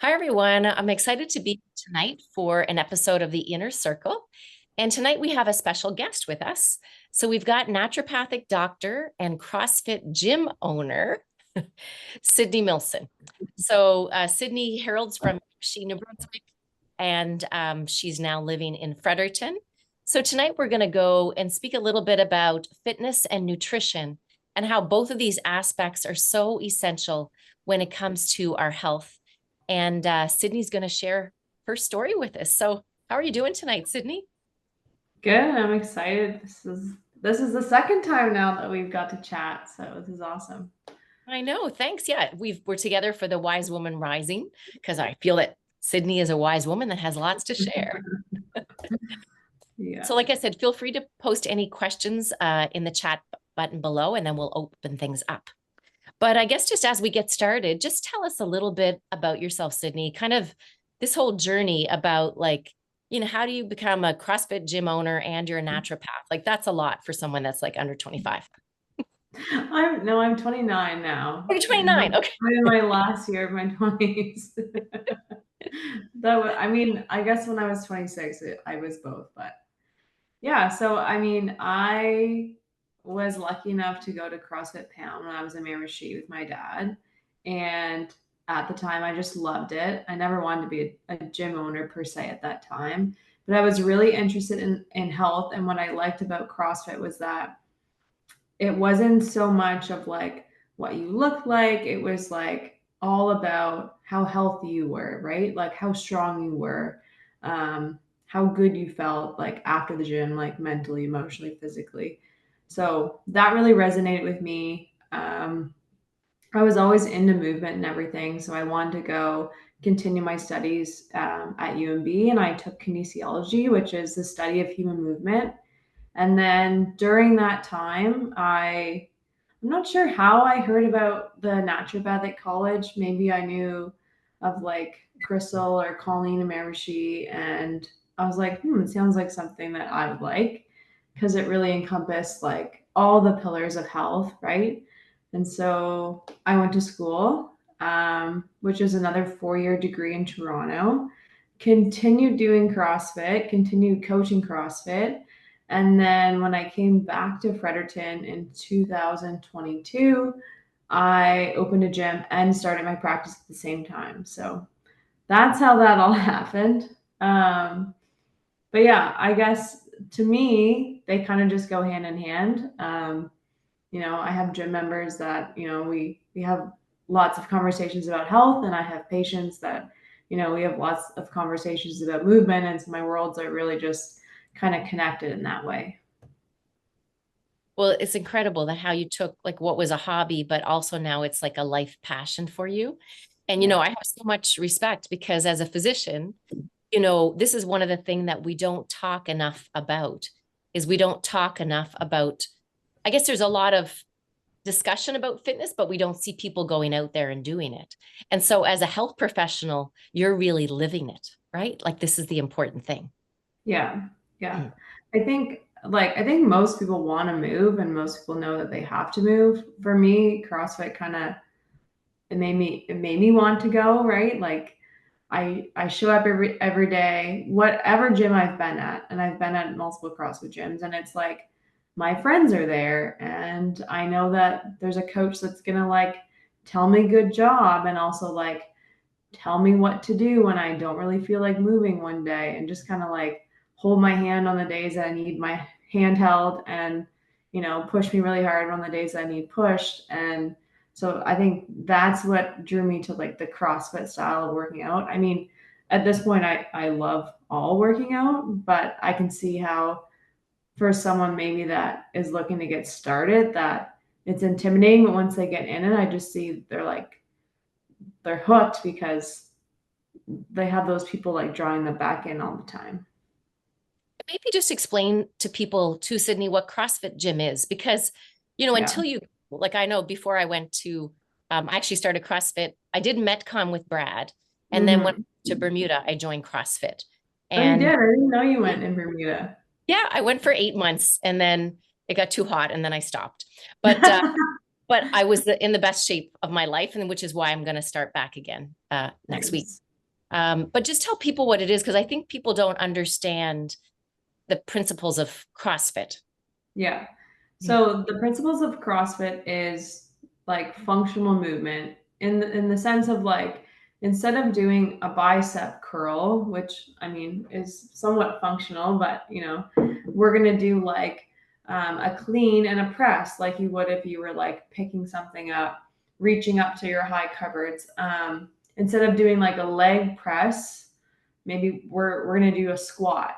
Hi, everyone. I'm excited to be here tonight for an episode of The Inner Circle. And tonight we have a special guest with us. So we've got naturopathic doctor and CrossFit gym owner, Sydney Milson. Sydney heralds from New Brunswick, and she's now living in Fredericton. So tonight we're going to go and speak a little bit about fitness and nutrition and how both of these aspects are so essential when it comes to our health. And Sydney's going to share her story with us. So, how are you doing tonight, Sydney? Good. I'm excited. This is the second time now that we've got to chat, so this is awesome. I know. Thanks. Yeah, we're together for the Wise Woman Rising because I feel that Sydney is a wise woman that has lots to share. Yeah. So, like I said, feel free to post any questions in the chat button below, and then we'll open things up. But I guess just as we get started, just tell us a little bit about yourself, Sydney, kind of this whole journey about how do you become a CrossFit gym owner and you're a naturopath? Like that's a lot for someone that's like under 25. I'm 29 now. Oh, you're 29. Okay. I'm in my last year of my 20s. I guess when I was 26, I was both, but yeah. So, I was lucky enough to go to CrossFit Pound when I was in Miramichi with my dad. And at the time, I just loved it. I never wanted to be a gym owner per se at that time, but I was really interested in health. And what I liked about CrossFit was that it wasn't so much of like what you looked like, it was like all about how healthy you were, right? Like how strong you were, how good you felt like after the gym, like mentally, emotionally, physically. So that really resonated with me. I was always into movement and everything, so I wanted to go continue my studies at UMB, and I took kinesiology, which is the study of human movement. And then during that time, I'm not sure how I heard about the naturopathic college. Maybe I knew of like Crystal or Colleen and Miramichi, and I was like, it sounds like something that I would like because it really encompassed like all the pillars of health, right? And so I went to school, which is another 4-year degree in Toronto, continued doing CrossFit, continued coaching CrossFit, and then when I came back to Fredericton in 2022, I opened a gym and started my practice at the same time. So that's how that all happened. But yeah, I guess to me, they kind of just go hand in hand. I have gym members that, we have lots of conversations about health, and I have patients that, we have lots of conversations about movement. And so my worlds are really just kind of connected in that way. Well, it's incredible that how you took like what was a hobby, but also now it's like a life passion for you. And, Yeah. I have so much respect because as a physician, this is one of the things that we don't talk enough about is we don't talk enough about, I guess there's a lot of discussion about fitness, but we don't see people going out there and doing it. And so as a health professional, you're really living it, right? Like this is the important thing. Yeah. Yeah. Mm. I think most people want to move and most people know that they have to move. For me, CrossFit kind of it made me want to go, right? Like I show up every day, whatever gym I've been at, and I've been at multiple CrossFit gyms, and it's like my friends are there, and I know that there's a coach that's gonna like tell me good job and also like tell me what to do when I don't really feel like moving one day, and just kind of like hold my hand on the days that I need my hand held, and push me really hard on the days that I need pushed. And so I think that's what drew me to like the CrossFit style of working out. I mean, at this point I love all working out, but I can see how for someone maybe that is looking to get started that it's intimidating, but once they get in it, I just see they're hooked because they have those people like drawing them back in all the time. Maybe just explain to people too, Sydney, what CrossFit gym is, because, Yeah. until you, like I know before I went to, I actually started CrossFit. I did Metcon with Brad. And then when Hmm. to Bermuda, I joined CrossFit. Oh, you did? And I didn't know you yeah, went in Bermuda. yeah, I went for 8 months and then it got too hot and then I stopped. But I was in the best shape of my life, and which is why I'm going to start back again next week. Nice. But just tell people what it is, because I think people don't understand the principles of CrossFit. Yeah. Mm. So the principles of CrossFit is like functional movement in the sense of like instead of doing a bicep curl, which I mean is somewhat functional, but we're gonna do like a clean and a press like you would if you were like picking something up, reaching up to your high cupboards. Instead of doing like a leg press, maybe we're gonna do a squat,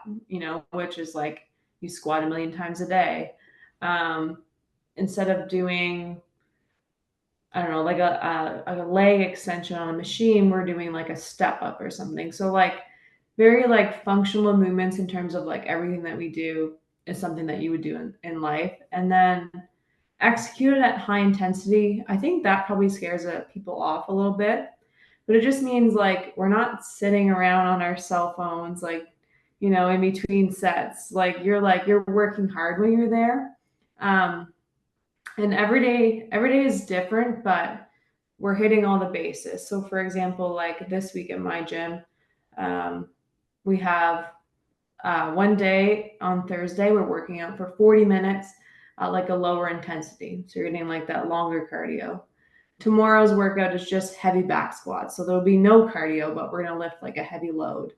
which is like you squat a million times a day. Um, Instead of doing, I don't know, like a leg extension on a machine, we're doing like a step up or something. So like very like functional movements in terms of like everything that we do is something that you would do in life. And then executed at high intensity, I think that probably scares people off a little bit. But it just means like we're not sitting around on our cell phones like, in between sets. Like you're working hard when you're there. And every day is different, but we're hitting all the bases. So for example, like this week at my gym, um, we have one day on Thursday, we're working out for 40 minutes, like a lower intensity. So you're getting like that longer cardio. Tomorrow's workout is just heavy back squats. So there'll be no cardio, but we're going to lift like a heavy load.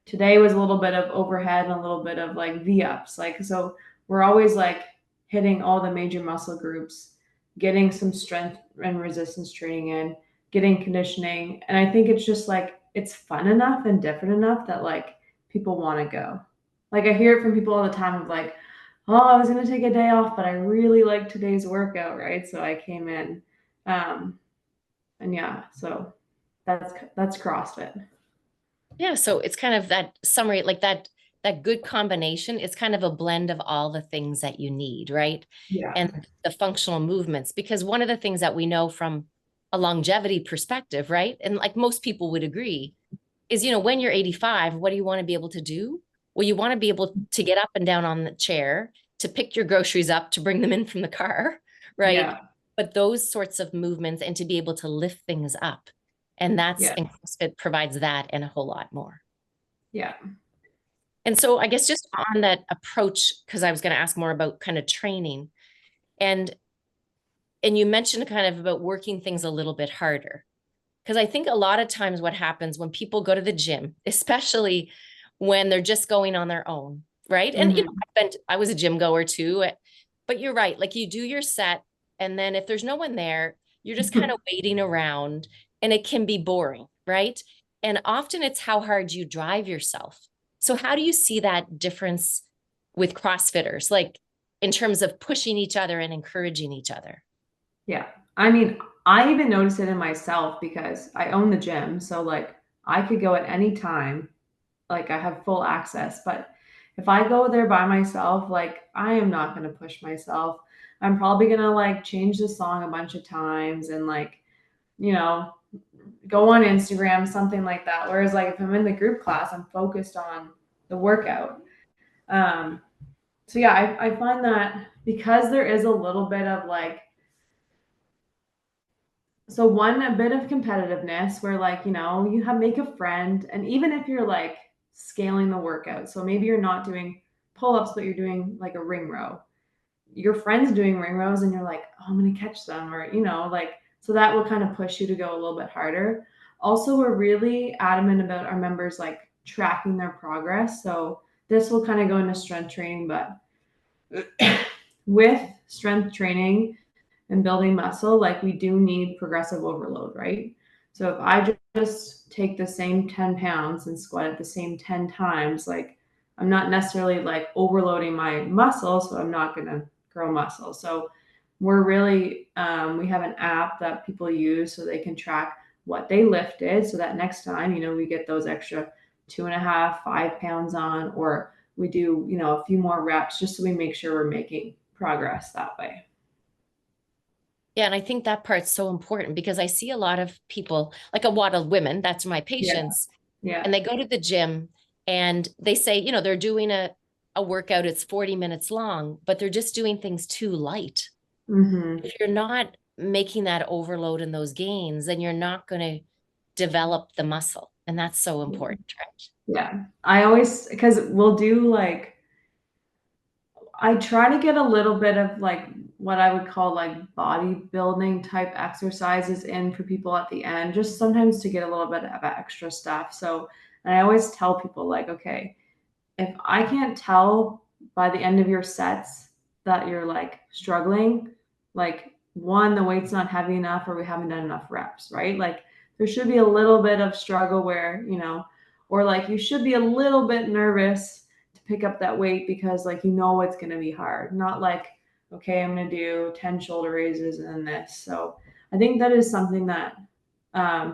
Today was a little bit of overhead and a little bit of like V ups. Like, so we're always like hitting all the major muscle groups, getting some strength and resistance training in, getting conditioning. And I think it's just like, it's fun enough and different enough that like people want to go. Like I hear it from people all the time of like, oh, I was going to take a day off, but I really like today's workout, right? So I came in. And yeah, so that's CrossFit. Yeah, so it's kind of that summary, like that good combination. It's kind of a blend of all the things that you need, right? Yeah. And the functional movements, because one of the things that we know from a longevity perspective, right? And like most people would agree, is when you're 85, what do you want to be able to do? Well, you want to be able to get up and down on the chair, to pick your groceries up, to bring them in from the car, right? Yeah. But those sorts of movements and to be able to lift things up. And that's, Yeah. and CrossFit provides that and a whole lot more. Yeah. And so I guess just on that approach, because I was going to ask more about kind of training, and you mentioned kind of about working things a little bit harder. Because I think a lot of times what happens when people go to the gym, especially when they're just going on their own, right? And Hmm. I was a gym goer too, but you're right. Like you do your set, and then if there's no one there, you're just kind of waiting around, and it can be boring, right? And often it's how hard you drive yourself. So how do you see that difference with CrossFitters, like in terms of pushing each other and encouraging each other? Yeah. I mean, I even noticed it in myself because I own the gym. So like I could go at any time, like I have full access. But if I go there by myself, like I am not gonna push myself. I'm probably gonna like change the song a bunch of times and like, you know, go on Instagram, something like that. Whereas like if I'm in the group class, I'm focused on the workout. Um, so yeah, I find that because there is a little bit of like, so one, a bit of competitiveness where like, you have make a friend. And even if you're like scaling the workout, so maybe you're not doing pull-ups, but you're doing like a ring row, your friend's doing ring rows and you're like, oh, I'm going to catch them, or, like, so that will kind of push you to go a little bit harder. Also, we're really adamant about our members like tracking their progress. So this will kind of go into strength training, but with strength training and building muscle, like we do need progressive overload, right? So if I just take the same 10 pounds and squat it the same 10 times, like I'm not necessarily like overloading my muscle, so I'm not going to grow muscle. So we're really, we have an app that people use so they can track what they lifted. So that next time, we get those extra 2.5, 5 pounds on, or we do, a few more reps just so we make sure we're making progress that way. Yeah, and I think that part's so important because I see a lot of people, like a lot of women, that's my Yeah. patients, Yeah. and they go to the gym and they say, they're doing a workout, it's 40 minutes long, but they're just doing things too light. Hmm. If you're not making that overload and those gains, then you're not going to develop the muscle. And that's so important, right? Yeah. I always, because we'll do like, I try to get a little bit of like what I would call like bodybuilding type exercises in for people at the end, just sometimes to get a little bit of extra stuff. So, and I always tell people like, okay, if I can't tell by the end of your sets that you're like struggling, like one, the weight's not heavy enough or we haven't done enough reps, right? Like there should be a little bit of struggle where, or like you should be a little bit nervous to pick up that weight because like it's going to be hard. Not like, okay, I'm going to do 10 shoulder raises and then this. So I think that is something that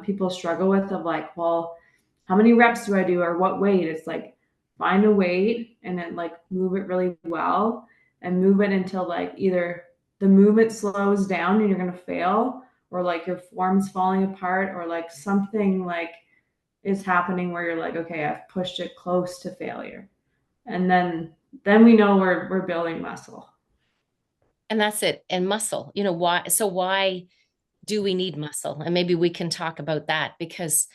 people struggle with of like, well, how many reps do I do or what weight? It's like find a weight and then like move it really well and move it until like either the movement slows down and you're going to fail or like your form's falling apart or like something like is happening where you're like, okay, I've pushed it close to failure. And then we know we're building muscle. And that's it. And muscle, why? So why do we need muscle? And maybe we can talk about that because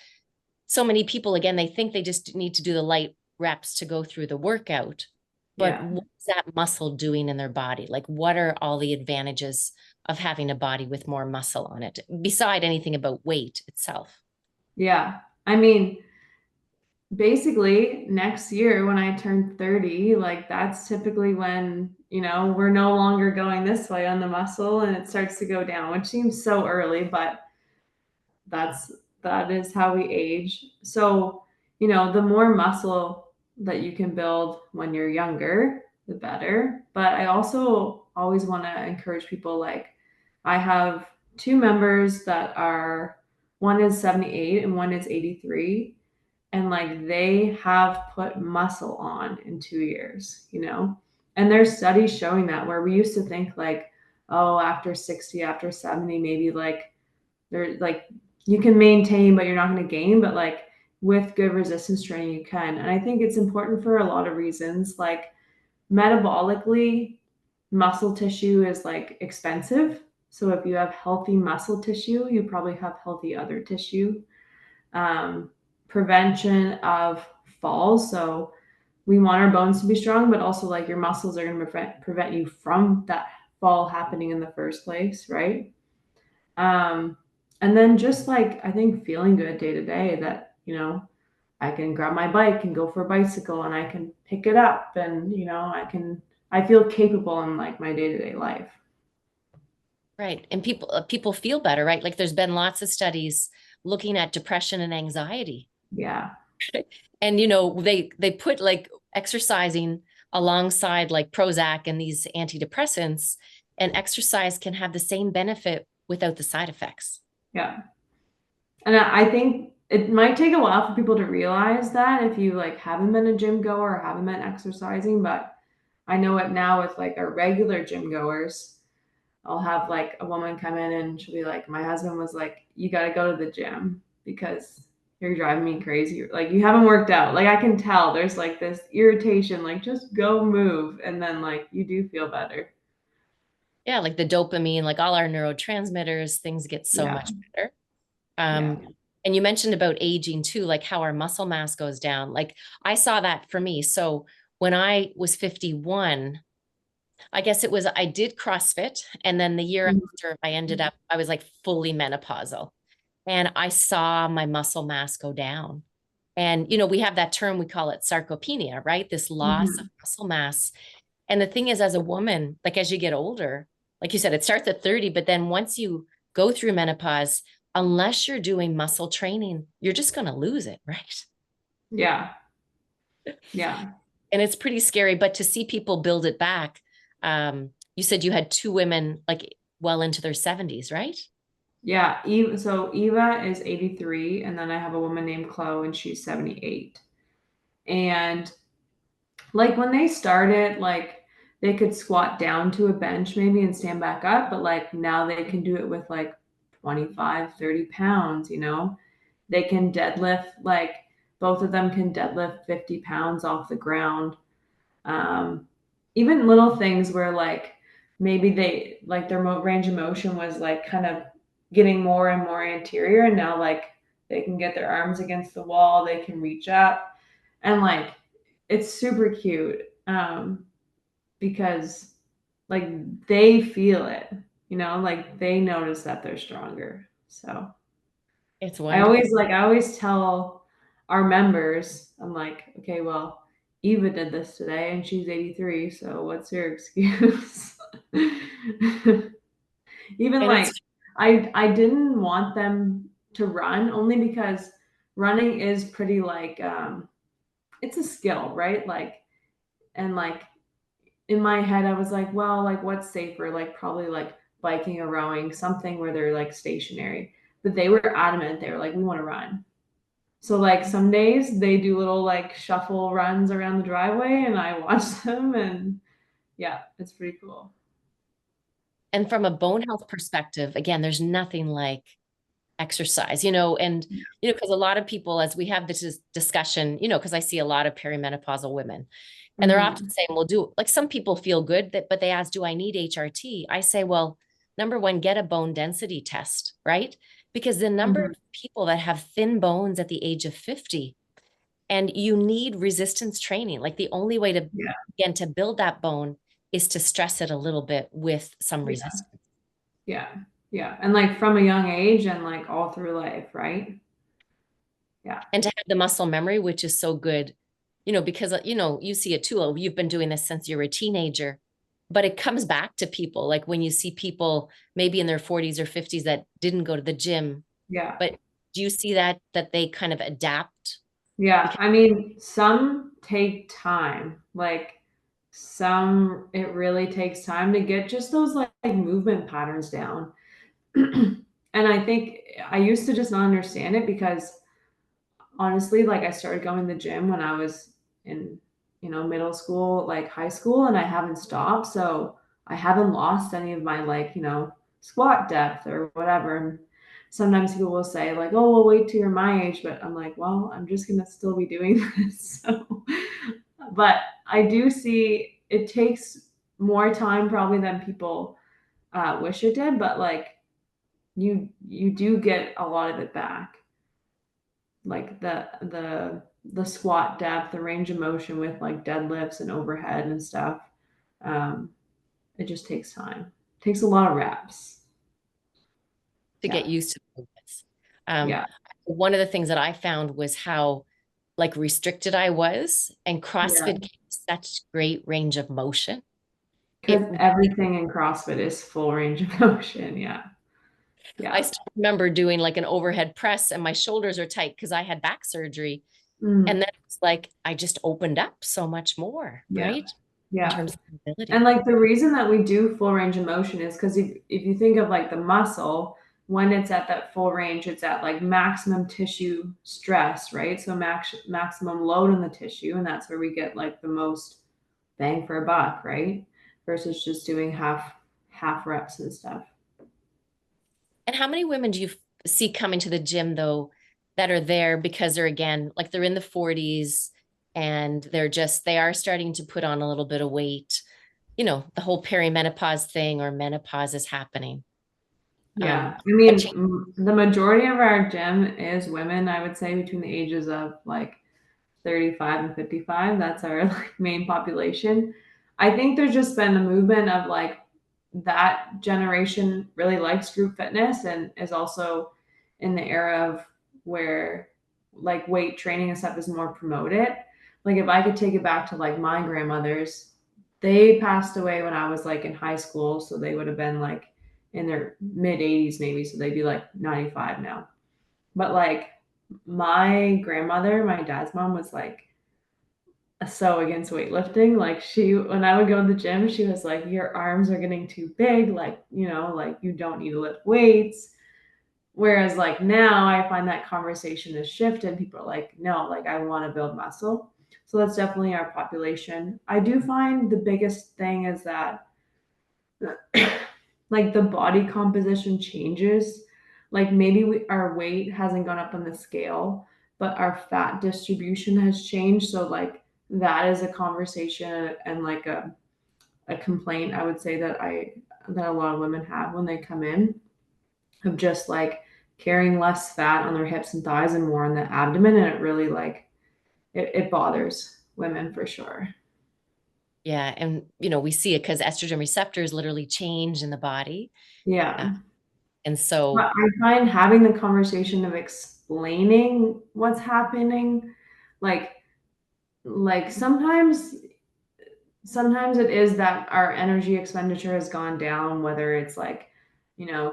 so many people, again, they think they just need to do the light reps to go through the workout. But Yeah. what's that muscle doing in their body? Like, what are all the advantages of having a body with more muscle on it, beside anything about weight itself? Yeah. I mean, basically next year when I turn 30, like that's typically when, we're no longer going this way on the muscle and it starts to go down, which seems so early, but that's that is how we age. So, the more muscle that you can build when you're younger, the better. But I also always want to encourage people like I have two members that are one is 78 and one is 83 and like they have put muscle on in 2 years, and there's studies showing that where we used to think like, oh, after 60, after 70, maybe like they're like you can maintain, but you're not going to gain. But like with good resistance training, you can. And I think it's important for a lot of reasons. Like metabolically, muscle tissue is like expensive. So if you have healthy muscle tissue, you probably have healthy other tissue. Um, Prevention of falls. So we want our bones to be strong, but also like your muscles are going to prevent you from that fall happening in the first place, right? Um, and then just like I think feeling good day to day that, I can grab my bike and go for a bicycle and I can pick it up and, I feel capable in like my day to day life. Right. And people feel better, right? Like there's been lots of studies looking at depression and anxiety. Yeah. And they put like exercising alongside like Prozac and these antidepressants, and exercise can have the same benefit without the side effects. Yeah. And I think it might take a while for people to realize that if you like haven't been a gym goer or haven't been exercising, but I know it now with like our regular gym goers. I'll have like a woman come in and she'll be like, my husband was like, you got to go to the gym because you're driving me crazy. Like you haven't worked out. Like I can tell there's like this irritation, like just go move. And then like you do feel better. Yeah, like the dopamine, like all our neurotransmitters, things get so Yeah. much better. Yeah. And you mentioned about aging too, like how our muscle mass goes down. Like I saw that for me. So when I was 51, I guess I did CrossFit. And then the year Mhm. after I was like fully menopausal. And I saw my muscle mass go down. And, we have that term, we call it sarcopenia, right? This loss of Mhm. muscle mass. And the thing is, as a woman, like as you get older, like you said, it starts at 30, but then once you go through menopause, unless you're doing muscle training, you're just going to lose it, right? Yeah. Yeah. And it's pretty scary, but to see people build it back, you said you had two women like well into their 70s, right? Yeah. Eva is 83, and then I have a woman named Chloe, and she's 78. And like when they started, like they could squat down to a bench maybe and stand back up, but like now they can do it with like 25, 30 pounds, They can deadlift, like both of them can deadlift 50 pounds off the ground. Um, Even little things where like maybe they like their range of motion was like kind of getting more and more anterior, and now like They can get their arms against the wall, they can reach up, and like it's super cute. Because like they feel it, like they notice that they're stronger. So It's I wonderful. always I always tell our members, I'm like, okay, well, Eva did this today and she's 83, so what's your excuse? Even And it's I didn't want them to run only because running is pretty it's a skill, right? And in my head, I was like, well, like what's safer? Like probably like biking or rowing, something where they're like stationary. But they were adamant. They were like, we want to run. So like some days they do little like shuffle runs around the driveway and I watch them and yeah, it's pretty cool. and from a bone health perspective, again, there's nothing like exercise, and because a lot of people, as we have this discussion, because I see a lot of perimenopausal women, and they're often Mm, saying, well, like some people feel good, but they ask, do I need HRT? I say, well, number one, get a bone density test, right? Because the number of mhm. people that have thin bones at the age of 50, and you need resistance training. Like the only way to, Yeah, again, to build that bone is to stress it a little bit with some yeah, resistance. yeah, yeah. And like from a young age and like all through life, right? Yeah, And to have the muscle memory, which is so good, because, you see it too. Oh, you've been doing this since you were a teenager, but it comes back to people. Like when you see people maybe in their 40s or 50s that didn't go to the gym, yeah. but do you see that they kind of adapt? Yeah, Because I mean, some take time. Like some it really takes time to get just those like movement patterns down. And I think I used to just not understand it because honestly, like I started going to the gym when I was in, middle school, like high school, and I haven't stopped. So I haven't lost any of my squat depth or whatever. And sometimes people will say, like, oh, we'll wait till you're my age, but I'm like, well, I'm just gonna still be doing this. So but I do see it takes more time probably than people wish it did, but like you do get a lot of it back, like the squat depth, the range of motion with like deadlifts and overhead and stuff. Um, it just takes time. It takes a lot of reps. to Yeah, get used to the movements. Um, yeah, one of the things that I found was how like restricted I was, and yeah. CrossFit gave such great range of motion. Because It really everything in CrossFit is full range of motion. Yeah, I yeah. still remember doing like an overhead press and my shoulders are tight because I had back surgery. And Mm, then it's like I just opened up so much more, yeah, right? In yeah. terms of And mobility. like the reason that we do full range of motion is because if you think of like the muscle, when it's at that full range, it's at like maximum tissue stress, right? So maximum load on the tissue, and that's where we get like the most bang for a buck, right? Versus just doing half reps and stuff. And how many women do you see coming to the gym though that are there because they're again like they're in the 40s and they are starting to put on a little bit of weight. The whole perimenopause thing or menopause is happening. Yeah, I I mean, changed the majority of our gym is women. I would say between the ages of like 35 and 55. That's our like main population. I think there's just been a movement of like that generation really likes group fitness and is also in the era of where like weight training and stuff is more promoted. Like if I could take it back to like my grandmothers, they passed away when I was like in high school, so they would have been like in their mid 80s maybe, so they'd be like 95 now. But like my grandmother, my dad's mom was like so against weightlifting. Like when I would go to the gym, she was like, "Your arms are getting too big. Like, like you don't need to lift weights." Whereas like now, I find that conversation has shifted. People are like, "No, like I want to build muscle." So that's definitely our population. I do find the biggest thing is that like the body composition changes. Like maybe our weight hasn't gone up on the scale, but our fat distribution has changed. So like that is a conversation and like a complaint I would say that a lot of women have when they come in of just like carrying less fat on their hips and thighs and more on the abdomen. And it really like it bothers women for sure. Yeah. And, we see it because estrogen receptors literally change in the body. Uh, Yeah. and But so, I find having the conversation of explaining what's happening, like like sometimes it is that our energy expenditure has gone down, whether it's like,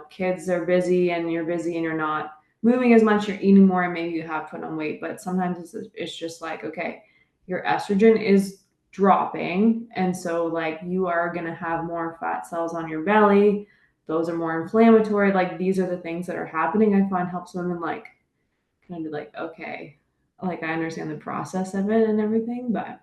kids are busy and you're busy and you're not moving as much, you're eating more, and maybe you have put on weight. But sometimes it's just like, okay, your estrogen is dropping. And so, like, you are going to have more fat cells on your belly. Those are more inflammatory. Like, these are the things that are happening. I find helps women, like, kind of be like, okay, like, I understand the process of it and everything, but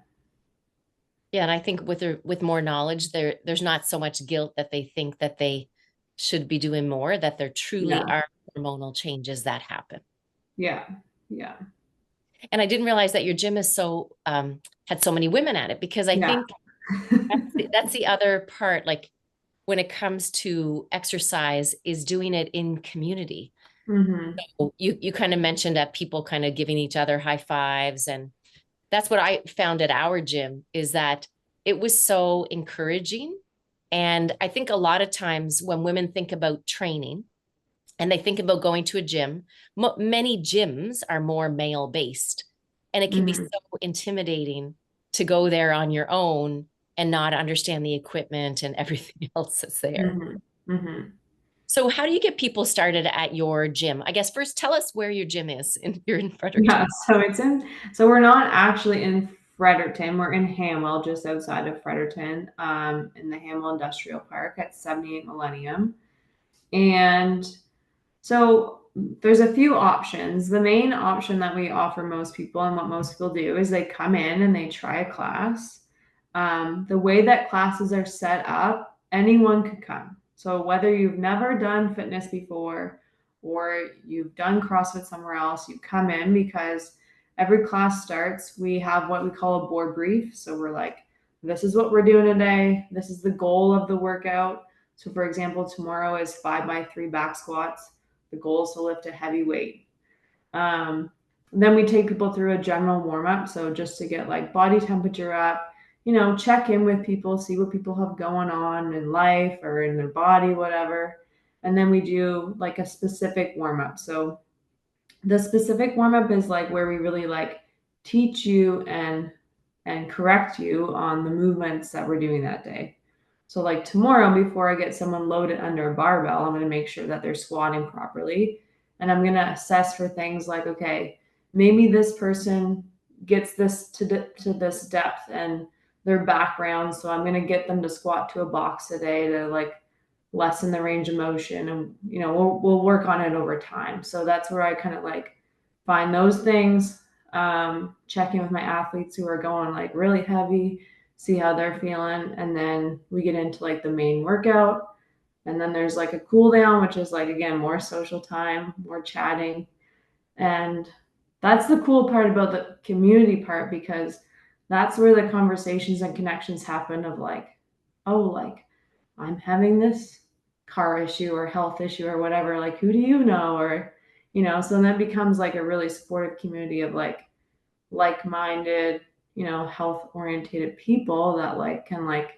yeah. And I think with more knowledge, there's not so much guilt that they think that they should be doing more, that there truly yeah, are hormonal changes that happen. yeah, yeah. And I didn't realize that your gym is had so many women at it, because I Yeah. think that's the other part. Like, when it comes to exercise, is doing it in community. Mhm. You kind of mentioned that people kind of giving each other high fives, and that's what I found at our gym, is that it was so encouraging. And I think a lot of times when women think about training and they think about going to a gym, many gyms are more male based, and it can be so Mhm. intimidating to go there on your own and not understand the equipment and everything else that's there. Mhm. Mhm. So how do you get people started at your gym? I guess first tell us where your gym is. You're in Yeah, Fredericton. so we're not actually in Fredericton. We're in Hamwell, just outside of Fredericton, in the Hamwell Industrial Park at 78 Millennium. And so there's a few options. The main option that we offer most people and what most people do is they come in and they try a class. The way that classes are set up, anyone could come. So whether you've never done fitness before or you've done CrossFit somewhere else, you come in because every class starts, we have what we call a board brief. So we're like, this is what we're doing today. This is the goal of the workout. So for example, tomorrow is 5x3 back squats. The goal is to lift a heavy weight. Um, then we take people through a general warm up. So just to get like body temperature up, check in with people, see what people have going on in life or in their body, whatever. And then we do like a specific warm up. So the specific warm up is like where we really like teach you and correct you on the movements that we're doing that day. So like tomorrow, before I get someone loaded under a barbell, I'm going to make sure that they're squatting properly. And I'm going to assess for things like, okay, maybe this person gets this to this depth and their background. So I'm going to get them to squat to a box today to like lessen the range of motion. And, we'll work on it over time. So that's where I kind of like find those things, checking with my athletes who are going like really heavy, see how they're feeling, and then we get into like the main workout. And then there's like a cool down, which is like again more social time, more chatting. And that's the cool part about the community part, because that's where the conversations and connections happen of like, oh, like I'm having this car issue or health issue or whatever, like who do you know? Or, so that becomes like a really supportive community of like-minded, health orientated people that like can like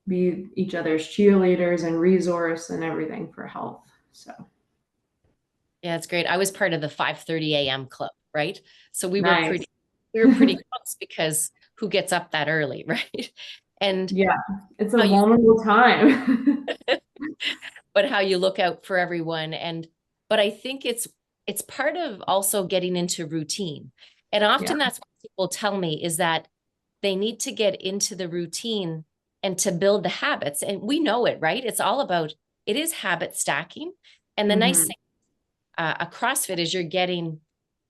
be each other's cheerleaders and resource and everything for health. So Yeah, it's great. I was part of the 5:30 a.m. club, right? So we were nice. pretty close, because who gets up that early, right? And Yeah, it's a how you vulnerable time. but how you look out for everyone. But I think it's part of also getting into routine. And Yeah. often that's what people tell me, is that they need to get into the routine and to build the habits. And we know it, right? It is habit stacking. And the nice Hmm. thing, a CrossFit, is you're getting,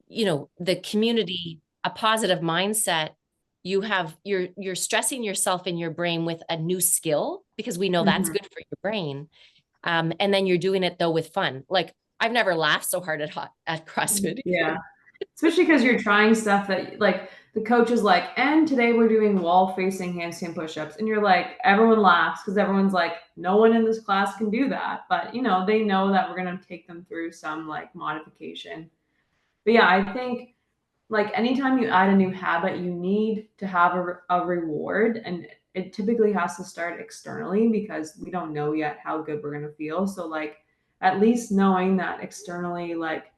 the community, a positive mindset. You're stressing yourself in your brain with a new skill, because we know that's Hmm. good for your brain. And then you're doing it though with fun. Like, I've never laughed so hard at CrossFit Yeah. either. Especially because you're trying stuff that like the coach is like, and today we're doing wall facing handstand push-ups. And you're like, everyone laughs because everyone's like, no one in this class can do that. But they know that we're gonna take them through some like modification. But yeah, I think like anytime you add a new habit, you need to have a reward. And it typically has to start externally because we don't know yet how good we're gonna feel. So like at least knowing that externally, like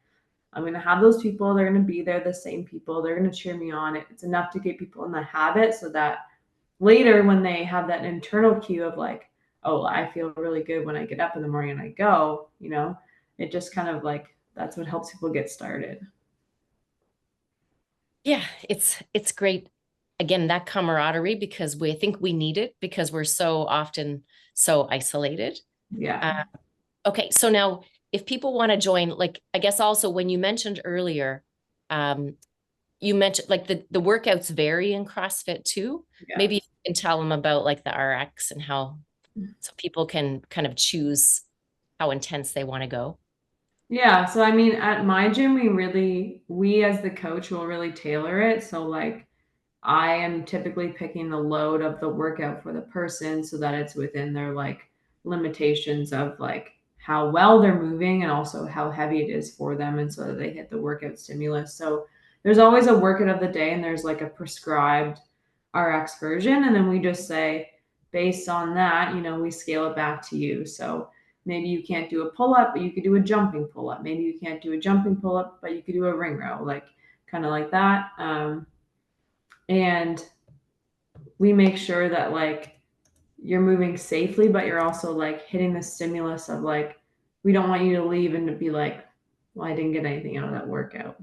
I'm going to have those people. They're going to be there, the same people. They're going to cheer me on. It's enough to get people in the habit so that later, when they have that internal cue of like, oh, I feel really good when I get up in the morning and I go, it just kind of like that's what helps people get started. Yeah, it's great. Again, that camaraderie because we think we need it because we're so often so isolated. Yeah. Uh, okay, so now if people want to join, like I guess also when you mentioned earlier, um, you mentioned like the workouts vary in CrossFit too. Maybe you Yes. can tell them about like the RX and how so people can kind of choose how intense they want to go. Yeah. So, I mean, at my gym, we as the coach will really tailor it. So, like, I am typically picking the load of the workout for the person so that it's within their like limitations of like how well they're moving and also how heavy it is for them and so that they hit the workout stimulus. So there's always a workout of the day and there's like a prescribed RX version and then we just say based on that, we scale it back to you. So maybe you can't do a pull up, but you could do a jumping pull up. Maybe you can't do a jumping pull up, but you could do a ring row, like kind of like that. And we make sure that like you're moving safely, but you're also like hitting the stimulus of like, we don't want you to leave and to be like, well, I didn't get anything out of that workout.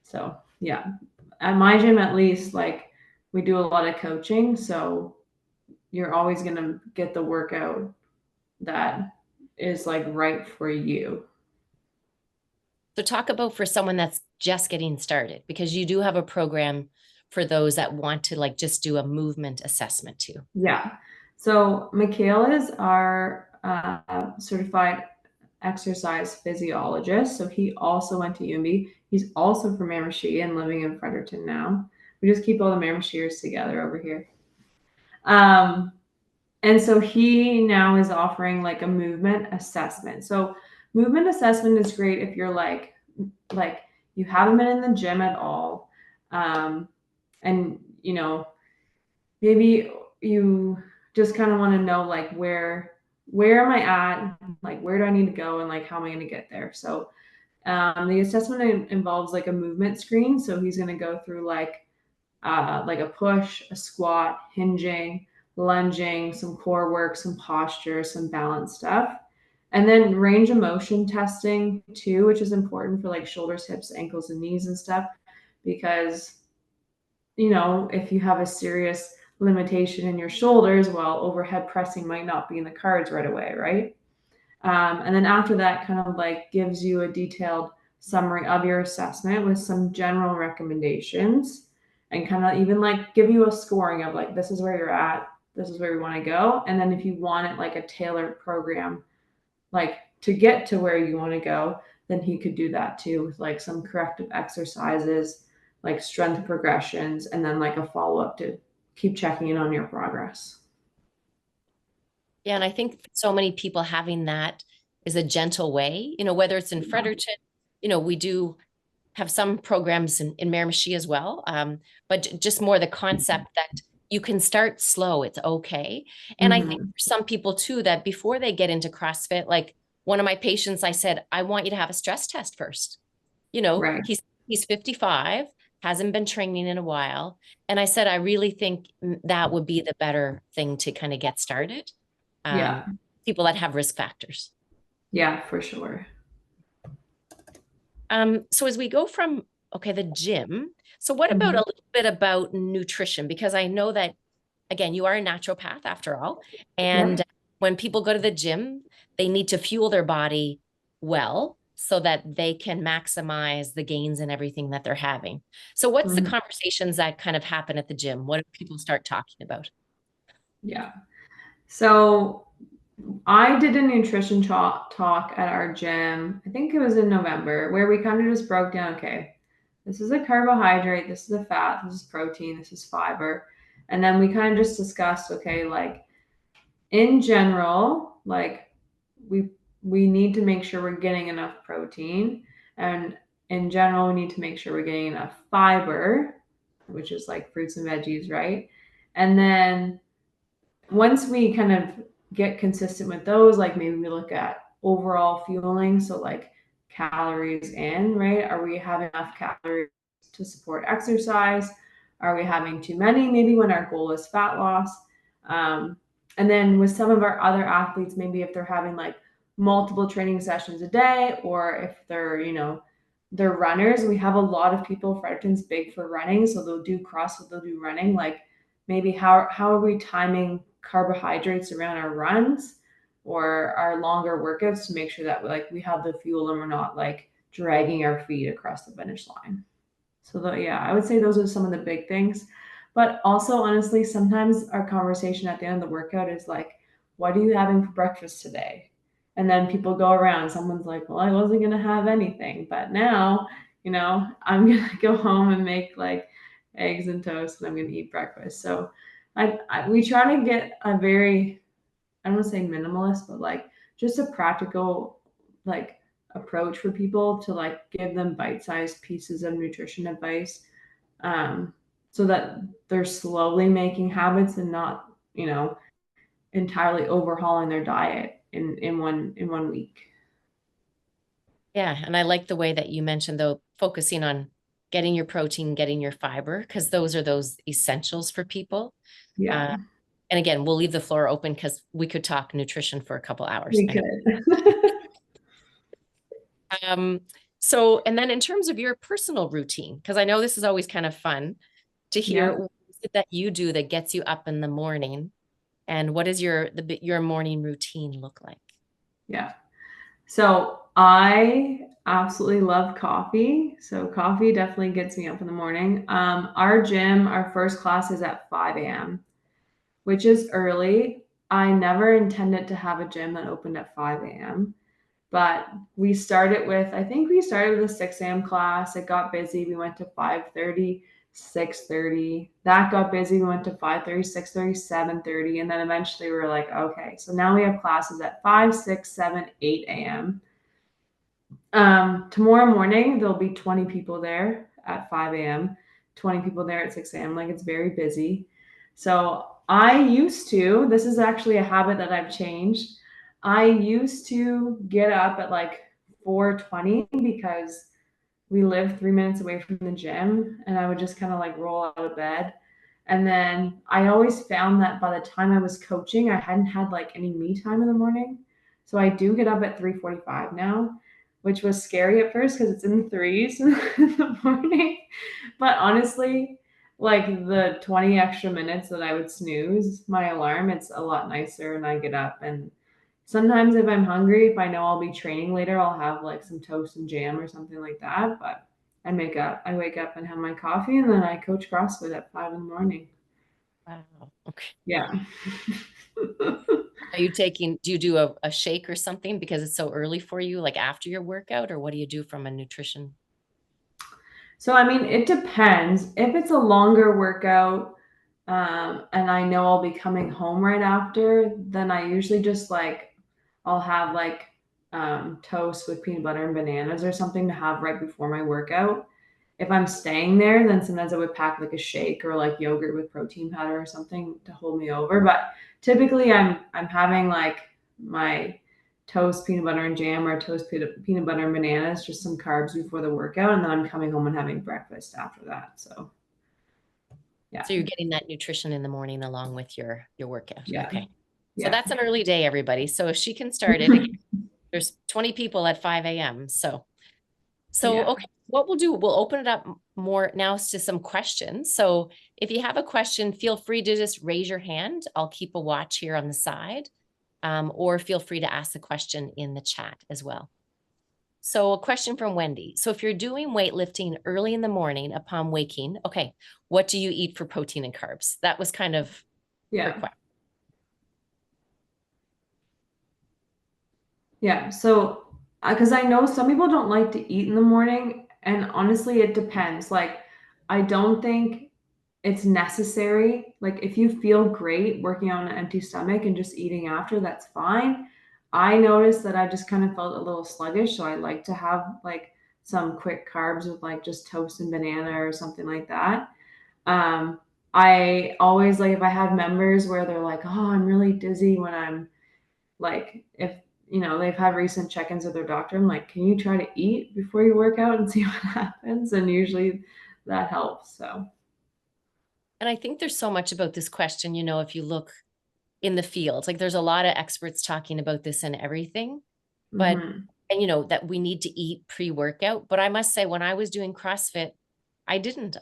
So, yeah, at my gym, at least, like we do a lot of coaching. So, you're always going to get the workout that is like right for you. So talk about for someone that's just getting started, because you do have a program for those that want to like just do a movement assessment too. Yeah. So, Mikhail is our certified exercise physiologist. So he also went to UMB. He's also from Miramichi and living in Fredericton now. We just keep all the Miramichiers together over here. Um, and so he now is offering like a movement assessment. So movement assessment is great if you're like you haven't been in the gym at all. And maybe you just kind of want to know like where am I at? Like where do I need to go and like how am I going to get there? So the assessment involves like a movement screen. So he's going to go through like a push, a squat, hinging, lunging, some core work, some posture, some balance stuff. And then range of motion testing too, which is important for like shoulders, hips, ankles, and knees and stuff. Because, if you have a serious limitation in your shoulders, well, overhead pressing might not be in the cards right away, right? And then after that, kind of like gives you a detailed summary of your assessment with some general recommendations and kind of even like give you a scoring of like, this is where you're at, this is where we want to go. And then if you want it like a tailored program, like to get to where you want to go, then he could do that too with like some corrective exercises, like strength progressions, and then like a follow up to keep checking in on your progress. Yeah, and I think so many people having that is a gentle way, whether it's in Yeah. Fredericton, we do have some programs in Miramichi as well. But just more the concept that you can start slow, it's okay. And I think Mm-hmm. for some people too, that before they get into CrossFit, like one of my patients, I said, I want you to have a stress test first. Right. He's 55, hasn't been training in a while. And I said, I really think that would be the better thing to kind of get started. Yeah. People that have risk factors. Yeah, for sure. So as we go from, okay, the gym, so what about a Mhm. little bit about nutrition? Because I know that, again, you are a naturopath after all. And Yep. when people go to the gym, they need to fuel their body well so that they can maximize the gains and everything that they're having. So what's the Mhm. conversations that kind of happen at the gym? What do people start talking about? Yeah. So I did a nutrition talk at our gym. I think it was in November, where we kind of just broke down. Okay, this is a carbohydrate, this is a fat, this is protein, this is fiber. And then we kind of just discussed, okay, like in general, like we we need to make sure we're getting enough protein, and in general we need to make sure we're getting enough fiber, which is like fruits and veggies, right? And then once we kind of get consistent with those, like maybe we look at overall fueling, so like calories in, right? Are we having enough calories to support exercise? Are we having too many? Maybe when our goal is fat loss. And then with some of our other athletes, maybe if they're having like multiple training sessions a day, or if they're, they're runners, we have a lot of people, Fredericton's big for running, so they'll do CrossFit, they'll do running. Like maybe how are we timing carbohydrates around our runs or our longer workouts to make sure that like we have the fuel and we're not like dragging our feet across the finish line. So yeah, I would say those are some of the big things. But also honestly, sometimes our conversation at the end of the workout is like, what are you having for breakfast today? And then people go around, someone's like, well, I wasn't gonna have anything, but now, I'm gonna go home and make like eggs and toast and I'm gonna eat breakfast. So we try to get a very, I don't want to say minimalist, but like just a practical like approach for people to like give them bite-sized pieces of nutrition advice, um, so that they're slowly making habits and not, entirely overhauling their diet in one week. Yeah, and I like the way that you mentioned though, focusing on getting your protein, getting your fiber, because those are those essentials for people. Yeah, Uh, and again, we'll leave the floor open because we could talk nutrition for a couple hours. we I know. could. Um, so, and then in terms of your personal routine, because I know this is always kind of fun to hear, Yeah, what is it that you do that gets you up in the morning, and what does your morning routine look like? yeah. So I absolutely love coffee. So coffee definitely gets me up in the morning. Our gym, our first class is at 5 a.m., which is early. I never intended to have a gym that opened at 5 a.m. But I think we started with a 6 a.m. class. It got busy. We went to 5:30, 6:30. That got busy. We went to 5:30, 6:30, 7:30. And then eventually we were like, okay, so now we have classes at 5, 6, 7, 8 a.m. Tomorrow morning, there'll be 20 people there at 5 a.m., 20 people there at 6 a.m. Like it's very busy. So this is actually a habit that I've changed. I used to get up at like 4:20 because we live 3 minutes away from the gym, and I would just kind of like roll out of bed. And then I always found that by the time I was coaching, I hadn't had like any me time in the morning. So I do get up at 3:45 now, which was scary at first because it's in the threes in the morning. But honestly, like the 20 extra minutes that I would snooze my alarm, it's a lot nicer and I get up. And sometimes if I'm hungry, if I know I'll be training later, I'll have like some toast and jam or something like that. But I wake up and have my coffee and then I coach CrossFit at 5 in the morning. Wow. Okay. Yeah. Do you do a shake or something because it's so early for you, like after your workout, or what do you do from a nutrition? So, I mean, it depends. If it's a longer workout, and I know I'll be coming home right after, then I usually just like, I'll have like toast with peanut butter and bananas or something to have right before my workout. If I'm staying there, then sometimes I would pack like a shake or like yogurt with protein powder or something to hold me over. But typically, I'm having like my toast, peanut butter and jam, or toast, peanut butter and bananas, just some carbs before the workout, and then I'm coming home and having breakfast after that. So yeah, So you're getting that nutrition in the morning along with your workout. yeah, Okay. So yeah, that's an early day, everybody. So if she can start it again, there's 20 people at 5 a.m. So, yeah, okay, what we'll do, we'll open it up more now to some questions. So if you have a question, feel free to just raise your hand. I'll keep a watch here on the side, or feel free to ask the question in the chat as well. So a question from Wendy. So if you're doing weightlifting early in the morning upon waking, okay, what do you eat for protein and carbs? That was kind of her yeah. question. Yeah. So, because I know some people don't like to eat in the morning. And honestly, it depends. Like, I don't think it's necessary. Like, if you feel great working on an empty stomach and just eating after, that's fine. I noticed that I just kind of felt a little sluggish, so I like to have like some quick carbs with like just toast and banana or something like that. Um, I always like if I have members where they're like, "Oh, I'm really dizzy," when I'm like, if they've had recent check-ins with their doctor, I'm like, can you try to eat before you work out and see what happens? And usually that helps. So, And I think there's so much about this question, if you look in the field, like there's a lot of experts talking about this and everything, but, hmm and that we need to eat pre-workout. But I must say, when I was doing CrossFit, I didn't,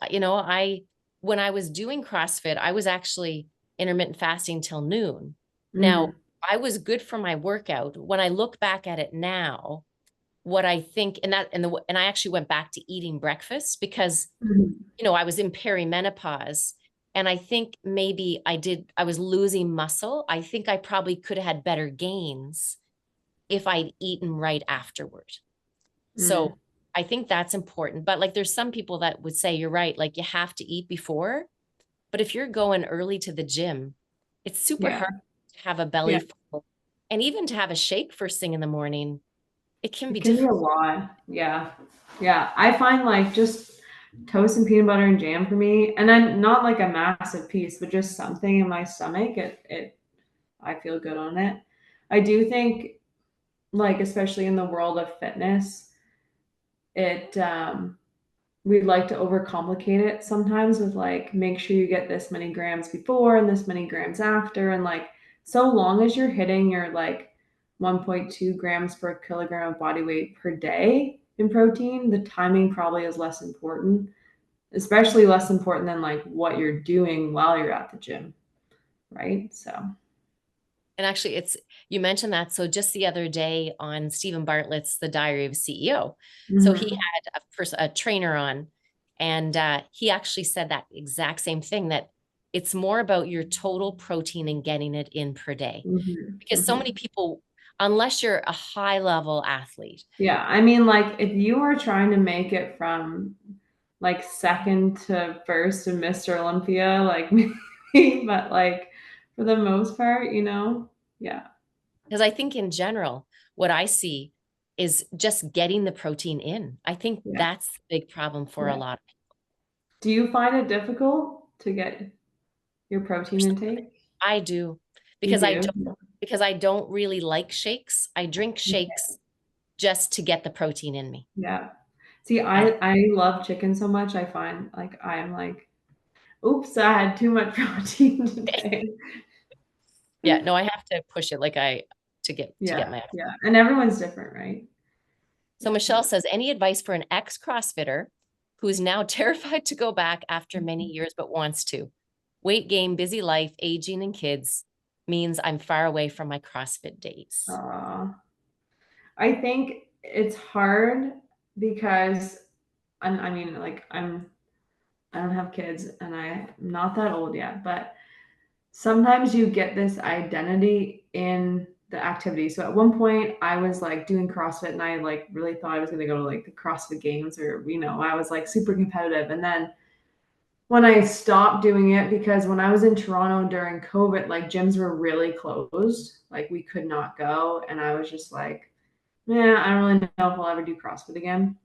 when I was doing CrossFit, I was actually intermittent fasting till noon. Now, hmm I was good for my workout. When I look back at it now, what I think, and I actually went back to eating breakfast because hmm I was in perimenopause, and I think maybe I was losing muscle. I think I probably could have had better gains if I'd eaten right afterward. hmm So I think that's important. But like there's some people that would say you're right, like you have to eat before. But if you're going early to the gym, it's super yeah, hard to have a belly yeah, full. And even to have a shake first thing in the morning, it can it be can be a difficult. lot. Yeah, yeah. I find like just toast and peanut butter and jam for me, and then not like a massive piece, but just something in my stomach. It I feel good on it. I do think like especially in the world of fitness, it we like to overcomplicate it sometimes with like make sure you get this many grams before and this many grams after, and like so long as you're hitting your like 1.2 grams per kilogram of body weight per day in protein, the timing probably is less important, especially less important than like what you're doing while you're at the gym, right? So And actually, you mentioned that. So just the other day on Stephen Bartlett's The Diary of a CEO, so he mhm, had a trainer on, and he actually said that exact same thing, that it's more about your total protein and getting it in per day. mhm, Because so many mhm. people, unless you're a high level athlete, Yeah, I mean, like if you are trying to make it from like second to first in Mr. Olympia, like maybe, but like for the most part, yeah, because I think in general, what I see is just getting the protein in. I think yeah, that's the big problem for a yeah. lot. Do you find it difficult to get your protein intake? I do, You because do? because I don't really like shakes. I drink Okay. shakes just to get the protein in me. Yeah. See, And I love chicken so much. I find like I'm like, oops, I had too much protein today. yeah, no, I have to push it to get Yeah, my. yeah. And everyone's different, right? So Yeah, Michelle says, any advice for an ex-CrossFitter who's now terrified to go back after many yeah. years but wants to? Weight gain, busy life, aging, and kids means I'm far away from my CrossFit days. I think it's hard because I mean, like I don't have kids and I'm not that old yet, but sometimes you get this identity in the activity. So at one point I was like doing CrossFit and I like really thought I was going to go to like the CrossFit games, or I was like super competitive. And then when I stopped doing it, because when I was in Toronto during COVID, like gyms were really closed, like we could not go, and I was just like, yeah, I don't really know if I'll ever do CrossFit again.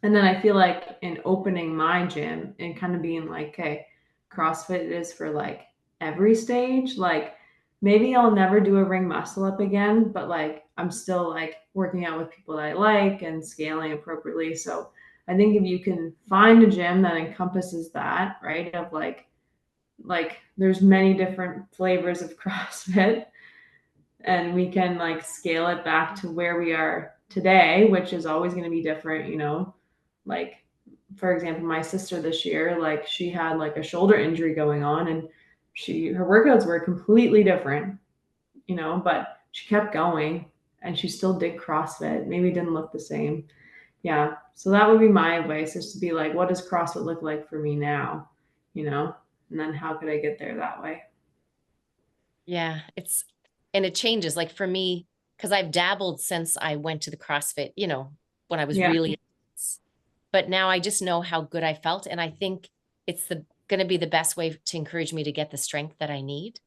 And then I feel like in opening my gym and kind of being like, okay, CrossFit is for like every stage. Like maybe I'll never do a ring muscle up again, but like I'm still like working out with people that I like and scaling appropriately. So I think if you can find a gym that encompasses that, right? Of like there's many different flavors of CrossFit, and we can like scale it back to where we are today, which is always going to be different, like for example, my sister this year, like she had like a shoulder injury going on, and her workouts were completely different, but she kept going and she still did CrossFit. Maybe it didn't look the same. Yeah. So that would be my advice, is to be like, what does CrossFit look like for me now? You know, and then how could I get there that way? Yeah, and it changes. Like for me, because I've dabbled since I went to the CrossFit, when I was Yeah. really, but now I just know how good I felt. And I think it's going to be the best way to encourage me to get the strength that I need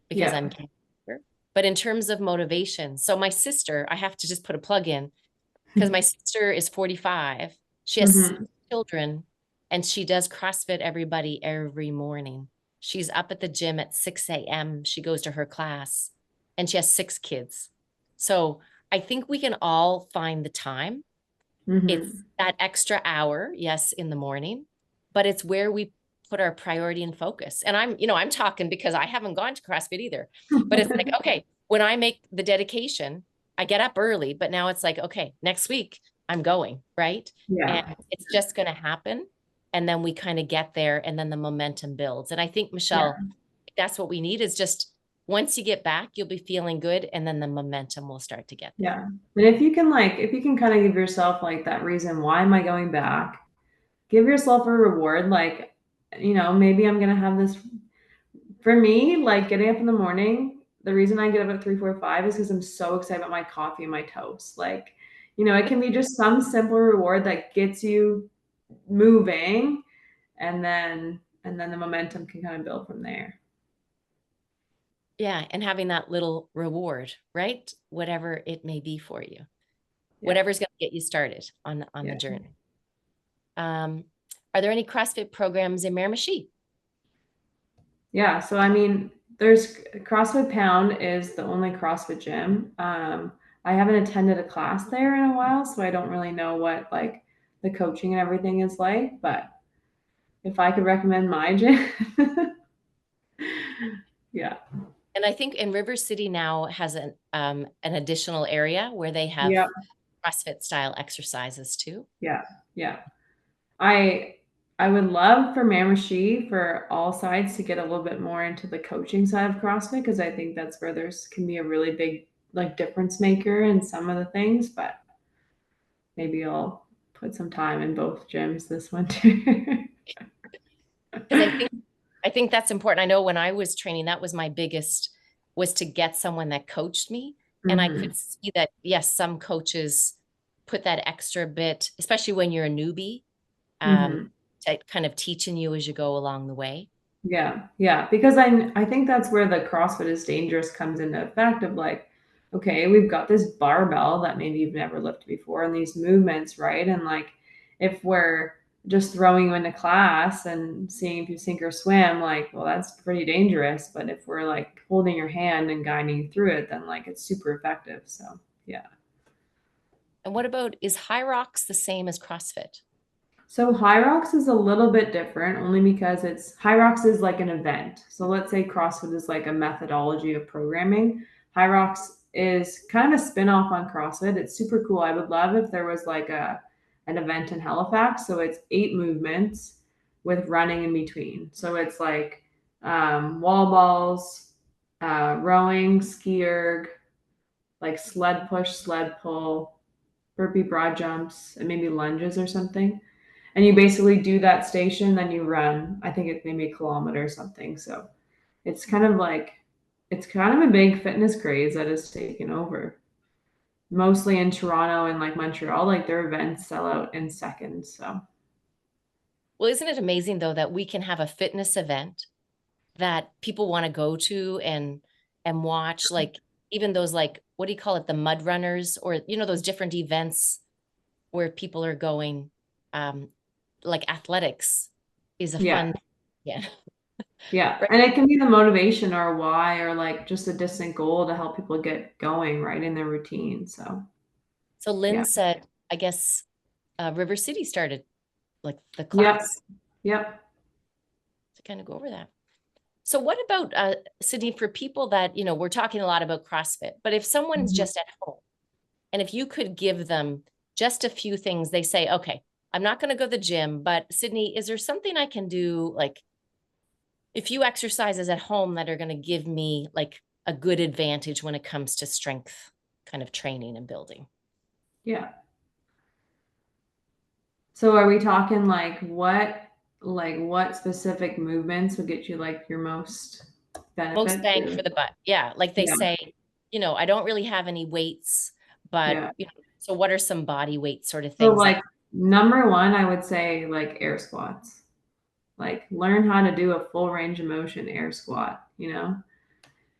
because I'm Yeah. getting older. But in terms of motivation, so my sister, I have to just put a plug in because my sister is 45. She has Hmm. children and she does CrossFit everybody every morning. She's up at the gym at 6 a.m. She goes to her class and she has 6 kids. So I think we can all find the time. It's Hmm. that extra hour, yes, in the morning, but it's where we put our priority and focus. And I'm talking because I haven't gone to CrossFit either. But it's like, okay, when I make the dedication, I get up early, but now it's like, okay, next week I'm going, right? And Yeah. it's just going to happen. And then we kind of get there and then the momentum builds. And I think, Yeah. Michelle, that's what we need is just once you get back, you'll be feeling good and then the momentum will start to get there. Yeah. And if you can kind of give yourself like that reason, why am I going back? Give yourself a reward. Like, maybe I'm going to have this. For me, like getting up in the morning, the reason I get up at 3:45 is because I'm so excited about my coffee and my toast. Like, it can be just some simple reward that gets you moving, and then the momentum can kind of build from there. Yeah, and having that little reward, right? Whatever it may be for you. Yeah. Whatever's going to get you started on the Yeah. journey. Um, are there any CrossFit programs in Miramichi? Yeah. So I mean, there's CrossFit Pound is the only CrossFit gym. I haven't attended a class there in a while, so I don't really know what like the coaching and everything is like. But if I could recommend my gym, yeah, And I think in River City now has an additional area where they have yeah, CrossFit style exercises too. yeah, yeah. I I would love for Miramichi for all sides to get a little bit more into the coaching side of CrossFit because I think that's where there's can be a really big like difference maker in some of the things, but maybe I'll put some time in both gyms this winter. Because I think that's important. I know when I was training, that was my biggest was to get someone that coached me. And I Hmm. could see that, yes, some coaches put that extra bit, especially when you're a newbie, Hmm. to kind of teaching you as you go along the way. Yeah, yeah, because I think that's where the CrossFit is dangerous comes into effect of like, okay, we've got this barbell that maybe you've never lifted before and these movements, right? And like if we're just throwing you into class and seeing if you sink or swim, like, well, that's pretty dangerous. But if we're like holding your hand and guiding you through it, then like it's super effective. So yeah. And what about, is High Rocks the same as CrossFit? So High Rocks is a little bit different only because it's High Rocks is like an event. So let's say CrossFit is like a methodology of programming. High Rocks is kind of a spin-off on CrossFit. It's super cool. I would love if there was like an event in Halifax. So it's 8 movements with running in between. So it's like wall balls, rowing, ski erg, like sled push, sled pull, burpee broad jumps, and maybe lunges or something, and you basically do that station, then you run. I think it's maybe a kilometer or something. So it's kind of like it's kind of a big fitness craze that has taken over. Mostly in Toronto and like Montreal, like their events sell out in seconds. So Well, isn't it amazing though that we can have a fitness event that people want to go to and watch, like even those, like, what do you call it, the mud runners, or those different events where people are going, um like athletics is a yeah, fun, yeah. yeah. Right. And it can be the motivation or why or like just a distant goal to help people get going right in their routine. So So Lynn yeah. said, I guess, River City started like the Yep. class Yep. to kind of go over that. So what about, Sydney, for people that, we're talking a lot about CrossFit, but if someone's Mhm. just at home and if you could give them just a few things, they say, okay, I'm not going to go to the gym, but Sydney, is there something I can do, like a few exercises at home that are going to give me like a good advantage when it comes to strength kind of training and building? Yeah. So are we talking like what specific movements would get you like your most Most benefit bang to? for the buck. Yeah. Like they Yeah, say, I don't really have any weights, but, yeah. so what are some body weight sort of So things that like Number one, I would say like air squats. Like learn how to do a full range of motion air squat, you know?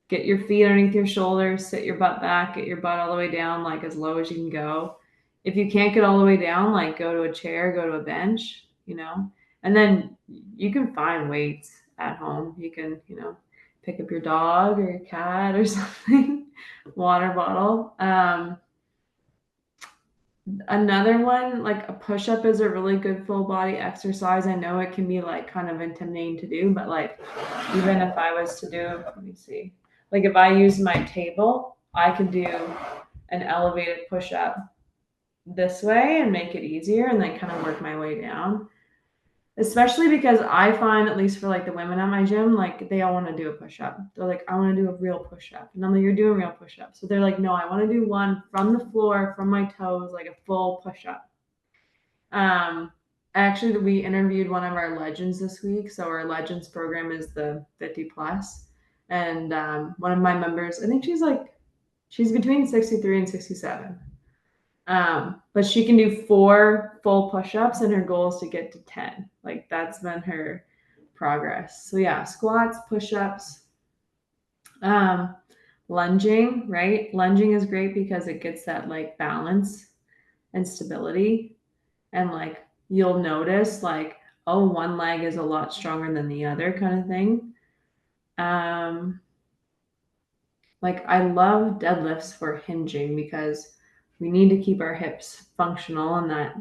Get your feet underneath your shoulders, sit your butt back, get your butt all the way down, like as low as you can go. If you can't get all the way down, like go to a chair, go to a bench, you know? And then you can find weights at home. You can, pick up your dog or your cat or something, water bottle. Another one, like a push up is a really good full body exercise. I know it can be like kind of intimidating to do, but like even if I was to do, let me see, like if I use my table, I could do an elevated push up this way and make it easier and then kind of work my way down. Especially because I find, at least for like the women at my gym, like they all want to do a push up. They're like, I want to do a real push up. And I'm like, you're doing real push up. So they're like, no, I want to do one from the floor, from my toes, like a full push up. Actually, we interviewed one of our legends this week. So our legends program is the 50 plus. And one of my members, I think she's between 63 and 67. But she can do 4 full push-ups and her goal is to get to 10. Like that's been her progress. So yeah, squats, push-ups, um, lunging, right? Lunging is great because it gets that like balance and stability. And like you'll notice like, oh, one leg is a lot stronger than the other kind of thing. Um, like I love deadlifts for hinging because we need to keep our hips functional and that,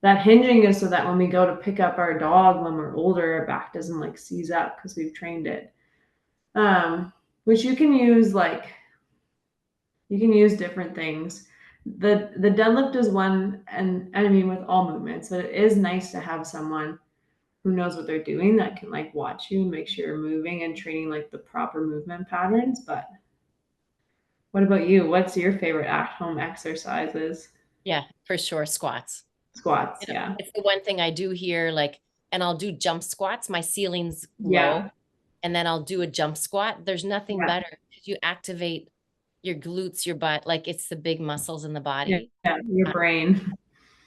that hinging is so that when we go to pick up our dog when we're older, our back doesn't like seize up because we've trained it. Which you can use different things. The deadlift is one and I mean with all movements, but it is nice to have someone who knows what they're doing that can like watch you and make sure you're moving and training like the proper movement patterns. But what about you? What's your favorite at-home exercises? Yeah, for sure. Squats. Squats, yeah. It's the one thing I do here, like, and I'll do jump squats. My ceiling's low, Yeah. and then I'll do a jump squat. There's nothing Yeah. better because you activate your glutes, your butt, like it's the big muscles in the Yeah. body, Yeah. Your uh, brain.